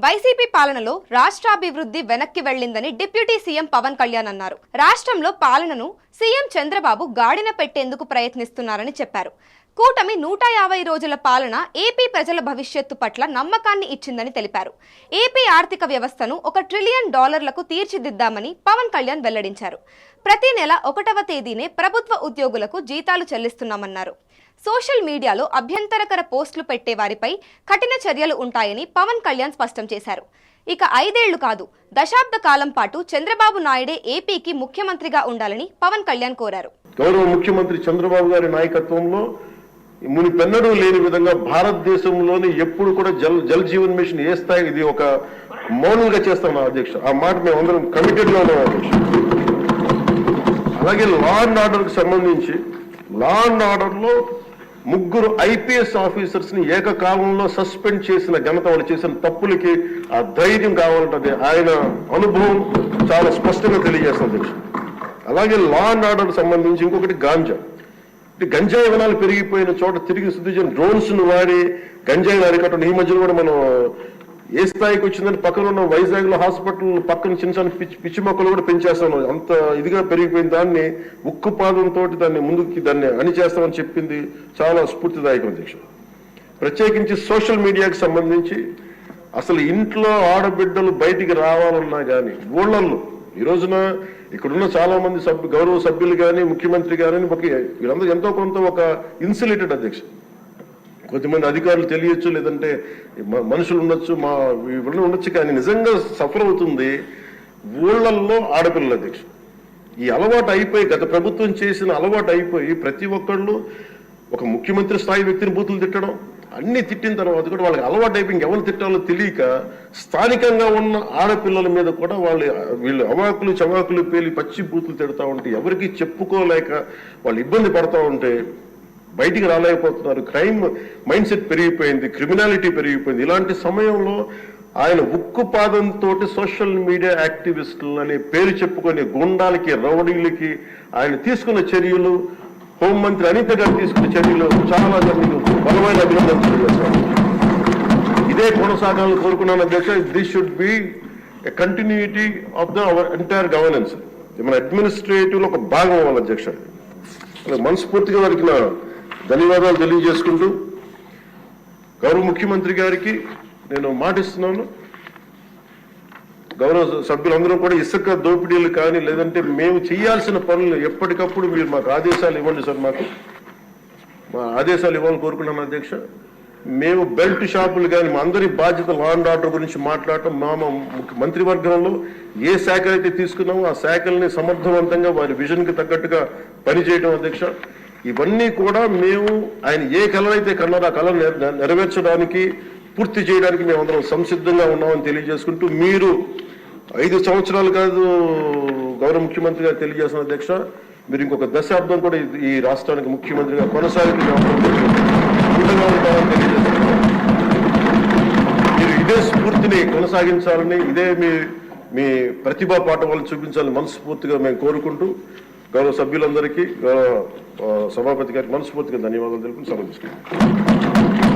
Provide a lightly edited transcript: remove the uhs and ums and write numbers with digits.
YCP పాలనలో రాష్ట్రాభివృద్ధి వెనక్కి వెళ్లిందని deputy CM Pawan Kalyan అన్నారు. రాష్ట్రంలో పాలనను సీఎం చంద్రబాబు గాడిన పెట్టేందుకు ప్రయత్నిస్తున్నారని చెప్పారు. కూటమి 150 రోజుల పాలన ఏపీ ప్రజల భవిష్యత్తు పట్ల నమ్మకాన్ని ఇచ్చిందని తెలిపారు. ఏపీ ఆర్థిక వ్యవస్థను $1 ట్రిలియన్ తీర్చిదిద్దామని పవన్ కళ్యాణ్ వెల్లడించారు. ప్రతి నెల 1వ తేదీనే ప్రభుత్వ ఉద్యోగులకు జీతాలు చెల్లిస్తున్నామన్నారు. సోషల్ మీడియాలో అభ్యంతరకర పోస్టులు పెట్టే వారిపై కఠిన చర్యలు ఉంటాయని పవన్ కళ్యాణ్ స్పష్టం చేశారు. ఇక 5 ఏళ్లు కాదు, దశాబ్ద కాలం పాటు చంద్రబాబు నాయుడే ఏపీకి ముఖ్యమంత్రిగా ఉండాలని పవన్ కళ్యాణ్ కోరారు. గౌరవ ముఖ్యమంత్రి చంద్రబాబు గారి నాయకత్వంలో మునిపెన్నడూ లేని విధంగా భారతదేశంలోని ఎప్పుడు కూడా జల్ జీవన్ మిషన్ ఏ స్థాయి ఇది ఒక మౌనంగా చేస్తాం అధ్యక్ష. ఆ మాట మేము అందరం కమిటెడ్ గా ఉన్నాం అధ్యక్ష. అలాగే లా అండ్ ఆర్డర్ కి సంబంధించి లా అండ్ ఆర్డర్ లో 3 IPS ఆఫీసర్స్ ని ఏకకాలంలో సస్పెండ్ చేసిన ఘనత, వాళ్ళు చేసిన తప్పులకి ఆ ధైర్యం కావాలంటే ఆయన అనుభవం చాలా స్పష్టంగా తెలియజేస్తుంది అధ్యక్ష. అలాగే లా అండ్ ఆర్డర్ సంబంధించి ఇంకొకటి గంజాయి వనాలు పెరిగిపోయిన చోట తిరిగి శుద్ధి చేయడం, డ్రోన్స్ ను వాడి గంజాయిని అరికట్టడం. ఈ మధ్యలో కూడా మనం ఏ స్థాయికి వచ్చిందని పక్కన ఉన్న వైజాగ్ లో హాస్పిటల్ పక్కన చిన్న చిన్న పిచ్చి మొక్కలు కూడా పెంచేస్తాను. అంత ఇదిగా పెరిగిపోయిన దాన్ని ఉక్కుపాదంతో దాన్ని అణిచేస్తామని చెప్పింది చాలా స్ఫూర్తిదాయకం అధ్యక్ష. ప్రత్యేకించి సోషల్ మీడియాకి సంబంధించి అసలు ఇంట్లో ఆడబిడ్డలు బయటికి రావాలన్నా కానీ ఊళ్ళల్లో ఈ రోజున ఇక్కడున్న చాలా మంది గౌరవ సభ్యులు కానీ ముఖ్యమంత్రి కానీ వీళ్ళందరూ ఎంతో కొంత ఒక ఇన్సులేటెడ్ అధ్యక్ష. కొంతమంది అధికారులు తెలియచ్చు, లేదంటే మనుషులు ఉండొచ్చు, ఇవన్నీ ఉండొచ్చు, కానీ నిజంగా సఫర్ అవుతుంది ఊళ్ళల్లో ఆడపిల్లల అధ్యక్ష. ఈ అలవాటు అయిపోయి, గత ప్రభుత్వం చేసిన అలవాటు అయిపోయి ప్రతి ఒక్కళ్ళు ఒక ముఖ్యమంత్రి స్థాయి వ్యక్తిని బూతులు తిట్టడం, అన్ని తిట్టిన తర్వాత కూడా వాళ్ళకి అలవాటు అయిపోయి ఇంకెవరు తిట్టాలో తెలియక స్థానికంగా ఉన్న ఆడపిల్లల మీద కూడా వీళ్ళు అవాకులు చవాకులు పేలి పచ్చి బూతులు తిడతా ఉంటే ఎవరికి చెప్పుకోలేక వాళ్ళు ఇబ్బంది పడతా ఉంటే బయటికి రాలేకపోతున్నారు. క్రైమ్ మైండ్ సెట్ పెరిగిపోయింది, క్రిమినాలిటీ పెరిగిపోయింది. ఇలాంటి సమయంలో ఆయన ఉక్కుపాదంతో సోషల్ మీడియా యాక్టివిస్టులు అనే పేరు చెప్పుకునే గుండాలకి, రౌడీలకి ఆయన తీసుకున్న చర్యలు, హోంమంత్రి అనిత గారు తీసుకున్న చర్యలు చాలా బలమైన అభినందనలు తెలియజేస్తాను. ఇదే కొనసాగాలని కోరుకున్నాను అధ్యక్ష. This should be a continuity of our entire governance. మన అడ్మినిస్ట్రేటివ్ లో ఒక భాగం అవ్వాలి అధ్యక్ష. మనస్ఫూర్తిగా వారికి నా ధన్యవాదాలు తెలియజేసుకుంటూ గౌరవ ముఖ్యమంత్రి గారికి నేను మాటిస్తున్నాను, గౌరవ సభ్యులందరూ కూడా ఇసుక దోపిడీలు కానీ లేదంటే మేము చేయాల్సిన పనులు ఎప్పటికప్పుడు మీరు మాకు ఆదేశాలు ఇవ్వండి సార్. మా ఆదేశాలు ఇవ్వాలని కోరుకున్నాను అధ్యక్ష. మేము బెల్ట్ షాపులు కానీ మా అందరి బాధ్యత లా అండ్ ఆర్డర్ గురించి మాట్లాడటం, మంత్రివర్గంలో ఏ శాఖ అయితే తీసుకున్నామో ఆ శాఖల్ని సమర్థవంతంగా వారి విజన్కి తగ్గట్టుగా పనిచేయడం అధ్యక్ష. ఇవన్నీ కూడా మేము ఆయన ఏ కళ అయితే కన్నారో ఆ కళ నెరవేర్చడానికి, పూర్తి చేయడానికి మేమందరం సంసిద్ధంగా ఉన్నామని తెలియజేసుకుంటూ, మీరు 5 సంవత్సరాలు కాదు గౌరవ ముఖ్యమంత్రి గారు తెలియజేసిన అధ్యక్ష, మీరు ఇంకొక దశాబ్దం కూడా ఈ రాష్ట్రానికి ముఖ్యమంత్రిగా కొనసాగి మీరు ఇదే స్ఫూర్తిని కొనసాగించాలని, ఇదే మీ ప్రతిభా పాఠవాలు చూపించాలని మనస్ఫూర్తిగా మేము కోరుకుంటూ గౌరవ సభ్యులందరికీ, గౌరవ సభాపతి గారికి మనస్ఫూర్తిగా ధన్యవాదాలు తెలుపుతూ సెలవు తీసుకుంటాం.